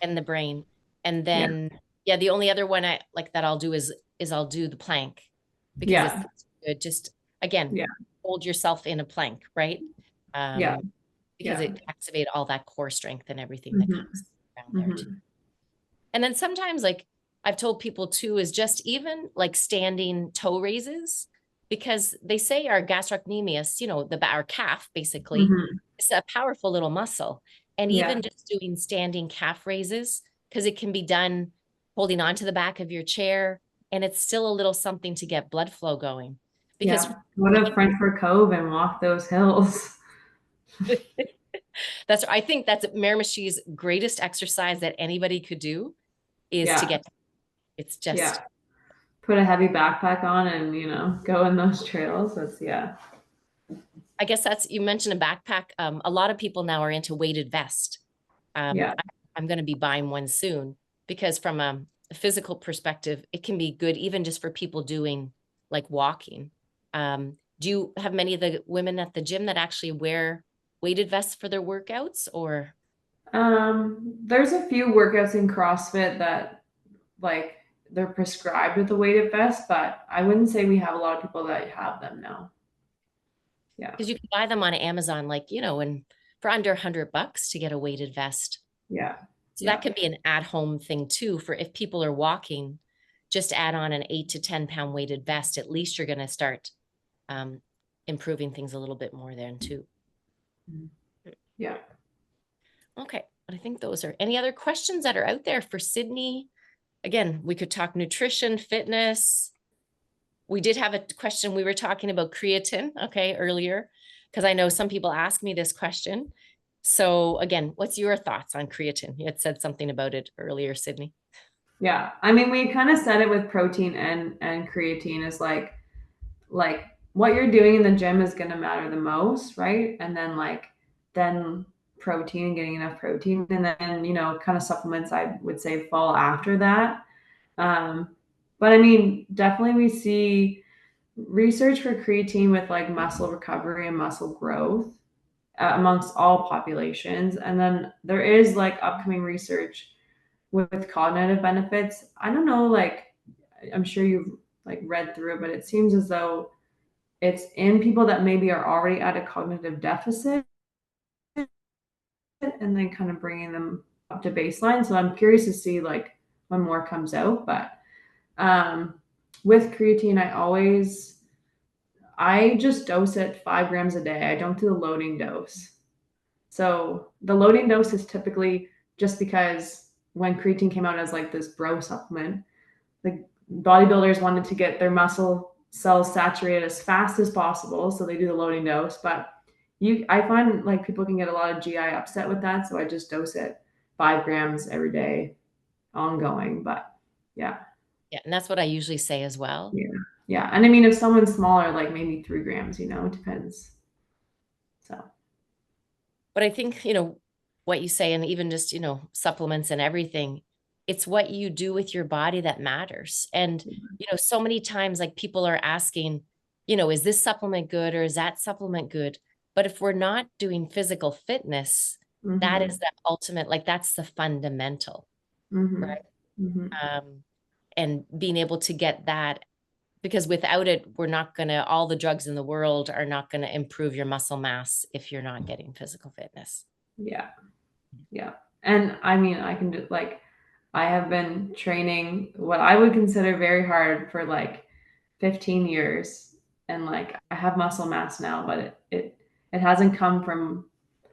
and the brain. And Yeah. then, yeah, the only other one I like that I'll do is I'll do the plank because it's Yeah. good. Just again, Yeah. hold yourself in a plank, right? Yeah. Um, because Yeah. it activate all that core strength and everything that Hmm. comes down there too. Hmm. And then sometimes, like I've told people too, is just even like standing toe raises, because they say our gastrocnemius, our calf basically, Hmm. is a powerful little muscle. And Yeah. even just doing standing calf raises, because it can be done holding onto the back of your chair, and it's still a little something to get blood flow going. Because Yeah. Go to Frankfurt Cove and walk those hills. I think that's Miramichi's greatest exercise that anybody could do is to Yeah. get, it's Yeah. just, Put a heavy backpack on and, go in those trails. That's, yeah. I guess you mentioned a backpack. A lot of people now are into weighted vest. Yeah. I'm going to be buying one soon because from a physical perspective, it can be good even just for people doing like walking. Do you have many of the women at the gym that actually wear weighted vests for their workouts, or? There's a few workouts in CrossFit that like they're prescribed with a weighted vest, but I wouldn't say we have a lot of people that have them now. Yeah. Because you can buy them on Amazon, like, and for under $100 to get a weighted vest. Yeah. So that Yeah. can be an at-home thing too, for if people are walking, just add on an 8 to 10 pound weighted vest. At least you're going to start um, improving things a little bit more then too. Yeah. Okay, but I think those are any other questions that are out there for Sydney. Again, we could talk nutrition, fitness. We did have a question. We were talking about creatine, okay, earlier, because I know some people ask me this question. So again, what's your thoughts on creatine? You had said something about it earlier, Sydney. Yeah. I mean, we kind of said it with protein and creatine is like what you're doing in the gym is going to matter the most, right? And then then protein, getting enough protein, and then kind of supplements I would say fall after that. But I mean, definitely we see research for creatine with like muscle recovery and muscle growth amongst all populations, and then there is like upcoming research with cognitive benefits. I don't know, like, I'm sure you've like read through it, but it seems as though it's in people that maybe are already at a cognitive deficit and then kind of bringing them up to baseline. So I'm curious to see like when more comes out. But um, with creatine, I just dose it 5 grams a day. I don't do the loading dose. So the loading dose is typically just because when creatine came out as like this bro supplement, the bodybuilders wanted to get their muscle cells saturated as fast as possible, so they do the loading dose. But I find like people can get a lot of GI upset with that, so I just dose it 5 grams every day, ongoing. But yeah, Yeah, and that's what I usually say as well. yeah, yeah. And I mean, if someone's smaller, like maybe 3 grams, it depends. So But I think, what you say, and even just, supplements and everything, it's what you do with your body that matters. And, so many times, like people are asking, is this supplement good or is that supplement good? But if we're not doing physical fitness, that is mm-hmm, the ultimate, like that's the fundamental, mm-hmm, right? mm-hmm. Um, and being able to get that, because without it, we're not going to, all the drugs in the world are not going to improve your muscle mass if you're not getting physical fitness. Yeah, yeah. And I mean, I can do like I have been training what I would consider very hard for like 15 years, and like I have muscle mass now, but it hasn't come from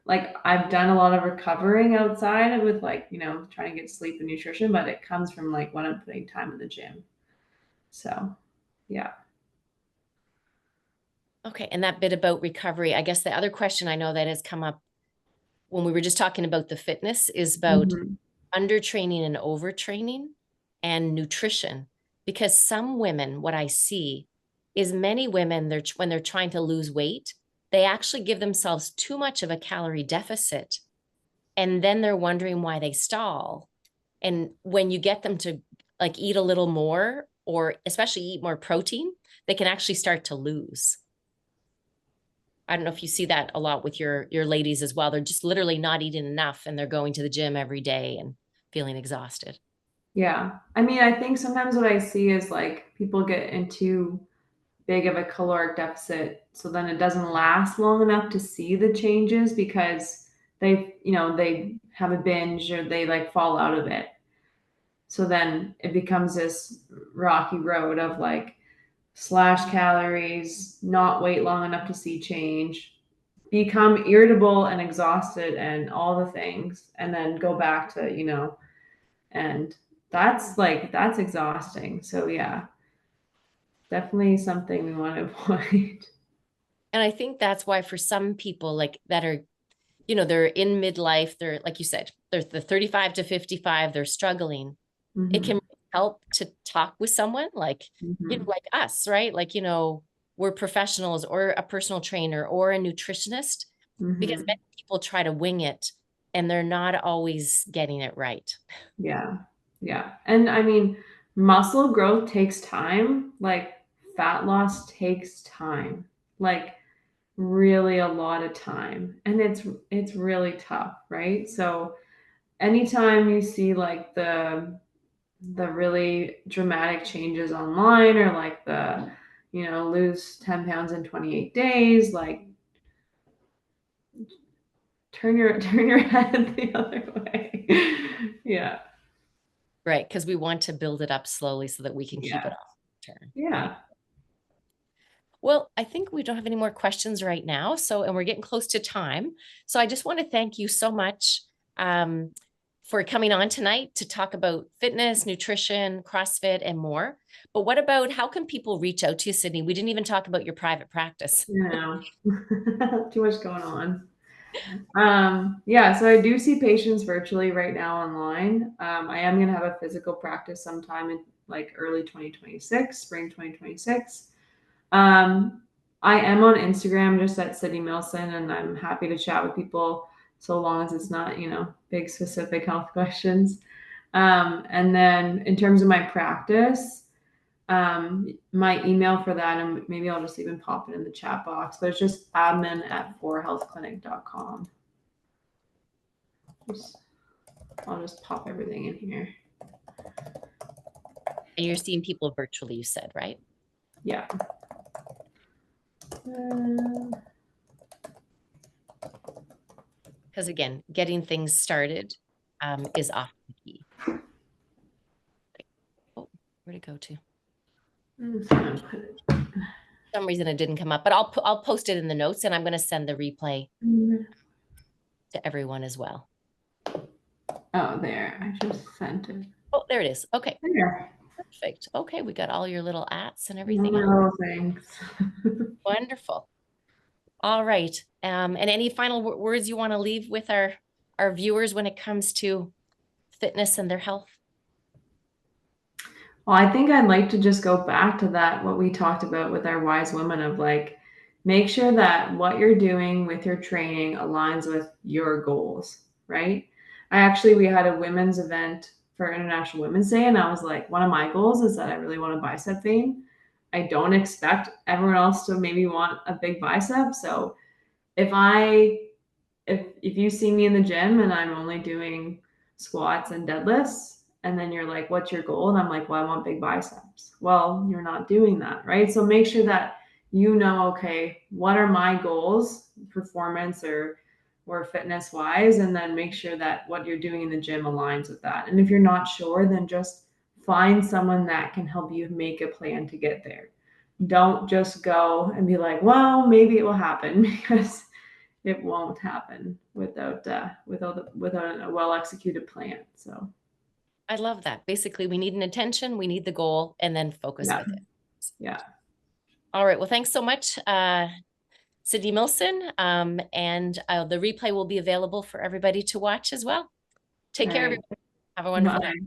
like I've done a lot of recovering outside with like, trying to get sleep and nutrition, but it comes from like when I'm putting time in the gym. So, yeah. Okay. And that bit about recovery, I guess the other question I know that has come up when we were just talking about the fitness is about Mhm. undertraining and overtraining and nutrition. Because some women, what I see is many women, when they're trying to lose weight, they actually give themselves too much of a calorie deficit. And then they're wondering why they stall. And when you get them to like eat a little more, or especially eat more protein, they can actually start to lose. I don't know if you see that a lot with your ladies as well. They're just literally not eating enough and they're going to the gym every day and feeling exhausted. Yeah. I mean, I think sometimes what I see is like people get into big of a caloric deficit, so then it doesn't last long enough to see the changes because they have a binge or they like fall out of it. So then it becomes this rocky road of like slash calories, not wait long enough to see change, become irritable and exhausted and all the things, and then go back to, and that's exhausting. So yeah, definitely something we want to avoid. And I think that's why for some people like that are, they're in midlife, they're like you said, they're the 35 to 55, they're struggling. It Hmm. can help to talk with someone like, Hmm. like us, right? Like, we're professionals or a personal trainer or a nutritionist, because Hmm. many people try to wing it and they're not always getting it right. Yeah. Yeah. And I mean, muscle growth takes time. Like fat loss takes time. Like really a lot of time. And it's really tough, right? So anytime you see like the really dramatic changes online or like lose 10 pounds in 28 days, like turn your head the other way. Yeah. Right. Because we want to build it up slowly so that we can keep it Yeah. off turn. Right. Yeah. Well, I think we don't have any more questions right now. So, and we're getting close to time. So I just want to thank you so much um, for coming on tonight to talk about fitness, nutrition, CrossFit, and more. But what about how can people reach out to you, Sydney? We didn't even talk about your private practice. You know, too much going on. Yeah, so I do see patients virtually right now online. I am going to have a physical practice sometime in like early 2026, spring 2026. Um, I am on Instagram just at City Milson, and I'm happy to chat with people so long as it's not, big specific health questions. And then in terms of my practice, my email for that, and maybe I'll just even pop it in the chat box, but it's just admin@4healthclinic.com. I'll just pop everything in here. And you're seeing people virtually, you said, right? Yeah. Because again, getting things started is often key. Oh, where'd it go to? For some reason it didn't come up, but I'll post it in the notes, and I'm going to send the replay to everyone as well. Oh, there. I just sent it. Oh, there it is. Okay. There. Perfect. Okay, we got all your little ats and All everything my else. little things. Wonderful. All right. And any final words you want to leave with our viewers when it comes to fitness and their health? Well, I think I'd like to just go back to that, what we talked about with our wise women of like, make sure that what you're doing with your training aligns with your goals, right? We had a women's event for International Women's Day, and I was like, one of my goals is that I really want a bicep vein. I don't expect everyone else to maybe want a big bicep. So if I if you see me in the gym and I'm only doing squats and deadlifts, and then you're like, what's your goal? And I'm like, well, I want big biceps. Well, you're not doing that, right? So make sure that you know, okay, what are my goals, performance or fitness wise, and then make sure that what you're doing in the gym aligns with that. And if you're not sure, then just find someone that can help you make a plan to get there. Don't just go and be like, well, maybe it will happen because it won't happen without a well executed plan. So I love that. Basically, we need an intention, we need the goal, and then focus yeah, with it. yeah. All right. Well, thanks so much, Sydney Milson. And the replay will be available for everybody to watch as well. Take All care, right. everyone. Have a wonderful Bye. day.